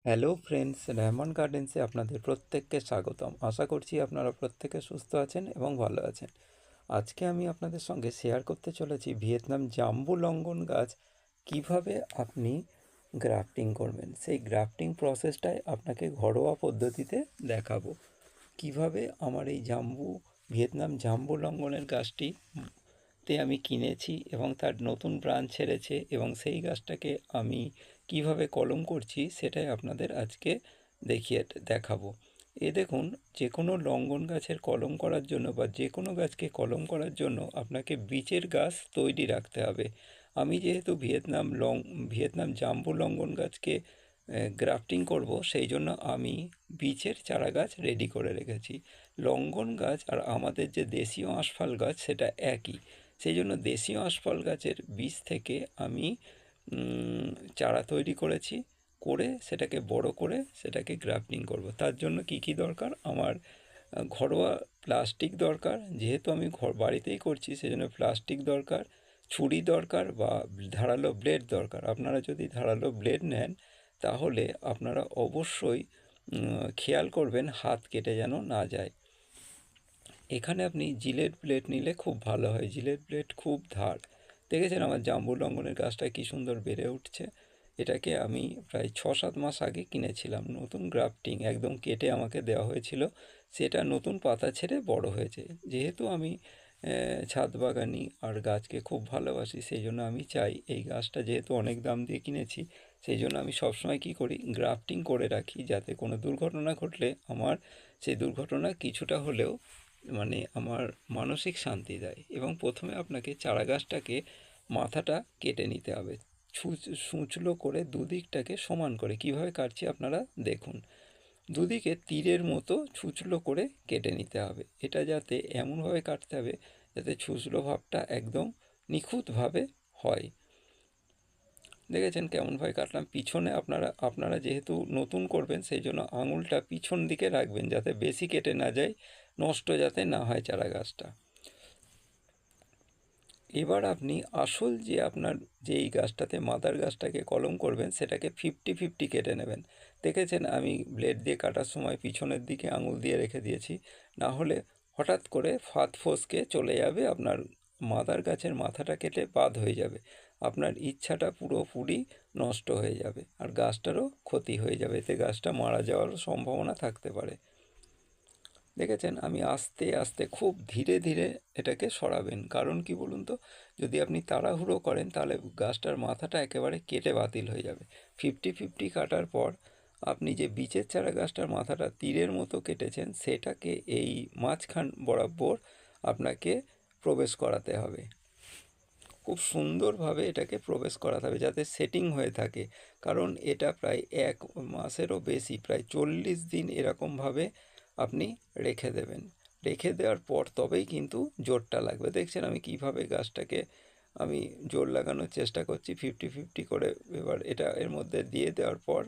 Hello friends, Rehman গার্ডেন্সে আপনাদের প্রত্যেককে স্বাগতম। আশা করছি আপনারা প্রত্যেকে সুস্থ আছেন এবং ভালো আছেন। আজকে আমি আপনাদের সঙ্গে শেয়ার করতে চলেছি ভিয়েতনাম জাম্বু লঙ্ঘন গাছ কিভাবে আপনি গ্রাফটিং করবেন। সেই গ্রাফটিং প্রসেসটাই আপনাকে ঘরোয়া পদ্ধতিতে দেখাবো। কিভাবে আমার এই ভিয়েতনাম জাম্বু লঙ্ঘনের গাছটি আমি কিনেছি এবং তার নতুন ব্রাঞ্চ ছেড়েছে, এবং সেই গাছটাকে আমি কিভাবে কলম করছি সেটাই আপনাদের আজকে দেখাবো। দেখুন, যে কোনো লঙ্ঘন গাছের কলম করার জন্য বা যে কোনো গাছকে কলম করার জন্য আপনাকে বীজের গাছ তৈরি রাখতে হবে। আমি যেহেতু ভিয়েতনাম জাম্বু লঙ্ঘন গাছকে গ্রাফটিং করব, সেই জন্য আমি বীজের চারা গাছ রেডি করে রেখেছি। লঙ্ঘন গাছ আর আমাদের যে দেশীয় আঁশফল গাছ সেটা একই। সেই জন্য দেশীয় আঁশফল গাছের বীজ থেকে আমি চারা তৈরি করেছি, করে সেটাকে বড় করে সেটাকে গ্রাফটিং করব। তার জন্য কি কি দরকার? আমার ঘরোয়া প্লাস্টিক দরকার, যেহেতু আমি বাড়িতেই করছি সেজন্য প্লাস্টিক দরকার, ছুরি দরকার বা ধারালো ব্লেড দরকার। আপনারা যদি ধারালো ব্লেড নেন তাহলে আপনারা অবশ্যই খেয়াল করবেন হাত কেটে যেন না যায়। এখানে আপনি জিলেট ব্লেড নিলে খুব ভালো হয়, জিলেট ব্লেড খুব ধার। দেখেছেন আমার জাম্বু লঙ্ঘনের গাছটা কী সুন্দর বেড়ে উঠছে। এটাকে আমি প্রায় 6-7 মাস আগে কিনেছিলাম, নতুন গ্রাফটিং একদম কেটে আমাকে দেওয়া হয়েছিল। সেটা নতুন পাতা ছেড়ে বড় হয়েছে। যেহেতু আমি ছাদ বাগানি আর গাছকে খুব ভালোবাসি, সেই জন্য আমি চাই এই গাছটা, যেহেতু অনেক দাম দিয়ে কিনেছি, সেই জন্য আমি সবসময় কী করি, গ্রাফটিং করে রাখি, যাতে কোনো দুর্ঘটনা ঘটলে আমার সেই দুর্ঘটনা কিছুটা হলেও আমার মানসিক শান্তি দেয়। এবং প্রথমে আপনাকে চারা গাছটাকে মাথাটা কেটে নিতে হবে, সূঁচলো করে দুদিকটাকে সমান করে। কিভাবে কাটছি আপনারা দেখুন। দুদিকে তীরের মতো ছুঁচলো করে কেটে নিতে হবে। এটা যাতে এমনভাবে কাটতে হবে যাতে ছুঁচলো ভাবটা একদম নিখুঁতভাবে হয়। দেখেছেন কেমনভাবে কাটলাম? পিছনে আপনারা যেহেতু নতুন করবেন সেই জন্য আঙুলটা পিছন দিকে রাখবেন, যাতে বেশি কেটে না যায়, নষ্ট যাতে না হয় চারা গাছটা। এবার আপনি আসল যে আপনার যে এই গাছটাতে মাদার গাছটাকে কলম করবেন সেটাকে 50-50 কেটে নেবেন। দেখেছেন আমি ব্লেড দিয়ে কাটার সময় পিছনের দিকে আঙুল দিয়ে রেখে দিয়েছি, না হলে হঠাৎ করে ফাঁদ ফসকে চলে যাবে, আপনার মাদার গাছের মাথাটা কেটে বাদ হয়ে যাবে। আপনার ইচ্ছাটা পুরোপুরি নষ্ট হয়ে যাবে আর গাছটারও ক্ষতি হয়ে যাবে, এতে গাছটা মারা যাওয়ারও সম্ভাবনা থাকতে পারে। দেখেছেন আমি আস্তে আস্তে খুব ধীরে ধীরে এটাকে সরাবেন। কারণ কি বলুন তো, যদি আপনি তাড়াহুড়ো করেন তাহলে গাছটার মাথাটা একেবারে কেটে বাতিল হয়ে যাবে। 50-50 কাটার পর আপনি যে বীজের চারা গাছটার মাথাটা তীরের মতো কেটেছেন সেটাকে এই মাঝখান বরাবর আপনাকে প্রবেশ করাতে হবে। খুব সুন্দরভাবে এটাকে প্রবেশ করাতে হবে যাতে সেটিং হয়ে থাকে। কারণ এটা প্রায় 1 মাসেরও বেশি, প্রায় 40 দিন এরকমভাবে আপনি রেখে দেবেন। রেখে দেওয়ার পর তবেই কিন্তু জোরটা লাগবে। দেখছেন আমি কিভাবে গাছটাকে আমি জোর লাগানোর চেষ্টা করছি 50-50 করে। এবার এটা এর মধ্যে দিয়ে দেওয়ার পর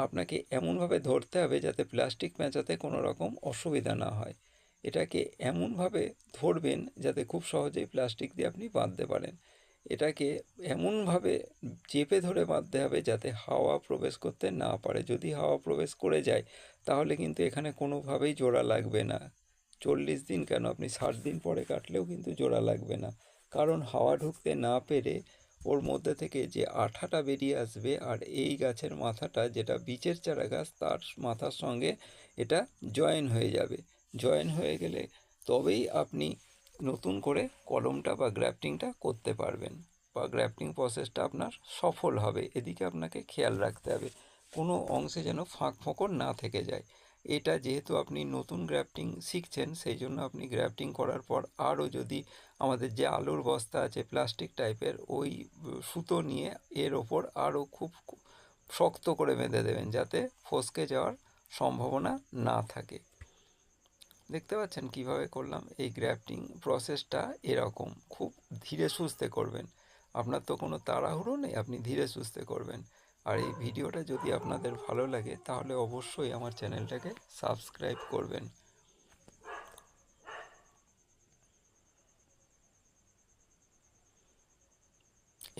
আপনাকে এমনভাবে ধরতে হবে যাতে প্লাস্টিক পেঁচাতে কোনো রকম অসুবিধা না হয়। এটাকে এমনভাবে ধরবেন যাতে খুব সহজেই প্লাস্টিক দিয়ে আপনি বাঁধতে পারেন। এটাকে এমনভাবে চেপে ধরে বাঁধতে হবে যাতে হাওয়া প্রবেশ করতে না পারে। যদি হাওয়া প্রবেশ করে যায় তাহলে কিন্তু এখানে কোনোভাবেই জোড়া লাগবে না। 40 দিন কেন, আপনি 60 দিন পরে কাটলেও কিন্তু জোড়া লাগবে না। কারণ হাওয়া ঢুকতে না পেরে ওর মধ্যে থেকে যে আঠাটা বেরিয়ে আসবে, আর এই গাছের মাথাটা যেটা বীচের চারা গাছ তার মাথার সঙ্গে এটা জয়েন হয়ে যাবে। জয়েন হয়ে গেলে তবেই আপনি নতুন করে কলমটা বা গ্রাফটিংটা করতে পারবেন, বা গ্রাফটিং প্রসেসটা আপনার সফল হবে। এদিকে আপনাকে খেয়াল রাখতে হবে কোনো অংশে যেন ফাঁক ফোকর না থেকে যায়। এটা যেহেতু আপনি নতুন গ্রাফটিং শিখছেন সেই জন্য আপনি গ্রাফটিং করার পর আরও যদি আমাদের যে আলুর বস্তা আছে প্লাস্টিক টাইপের, ওই সুতো নিয়ে এর ওপর আরও খুব শক্ত করে বেঁধে দেবেন যাতে ফসকে যাওয়ার সম্ভাবনা না থাকে। দেখতে পাচ্ছেন কিভাবে করলাম? এই গ্রাফটিং প্রসেসটা এরকম খুব ধীরে সুস্থে করবেন। আপনার তো কোনো তাড়াহুড়ো নেই, আপনি ধীরে সুস্থে করবেন। আর এই ভিডিওটা যদি আপনাদের ভালো লাগে তাহলে অবশ্যই আমার চ্যানেলটাকে সাবস্ক্রাইব করবেন।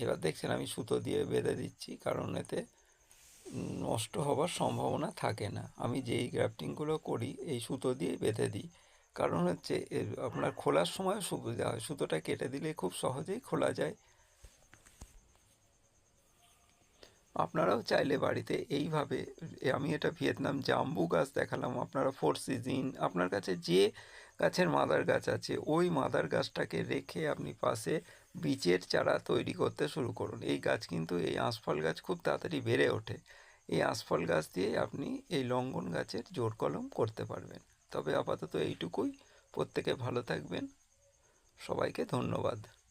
এবার দেখছেন আমি সুতো দিয়ে বেঁধে দিচ্ছি, কারণ এতে নষ্ট হবার সম্ভাবনা থাকে না। আমি যেই গ্রাফটিংগুলো করি এই সুতো দিয়েই বেঁধে দিই। কারণ হচ্ছে আপনার খোলার সময় সুবিধা হয়, সুতোটা কেটে দিলে খুব সহজেই খোলা যায়। আপনারাও চাইলে বাড়িতে এইভাবে, আমি এটা ভিয়েতনাম জাম্বু গাছ দেখালাম, আপনারা ফোর সিজন, আপনার কাছে যে গাছের মাদার গাছ আছে ওই মাদার গাছটাকে রেখে আপনি পাশে বীজের চারা তৈরি করতে শুরু করুন। এই গাছ কিন্তু, এই আঁশফল গাছ খুব তাড়াতাড়ি বেড়ে ওঠে। এই আঁশফল গাছ দিয়ে আপনি এই লঙ্ঘন গাছের জোড় কলম করতে পারবেন। তবে আপাতত এইটুকুই। প্রত্যেকে ভালো থাকবেন। সবাইকে ধন্যবাদ।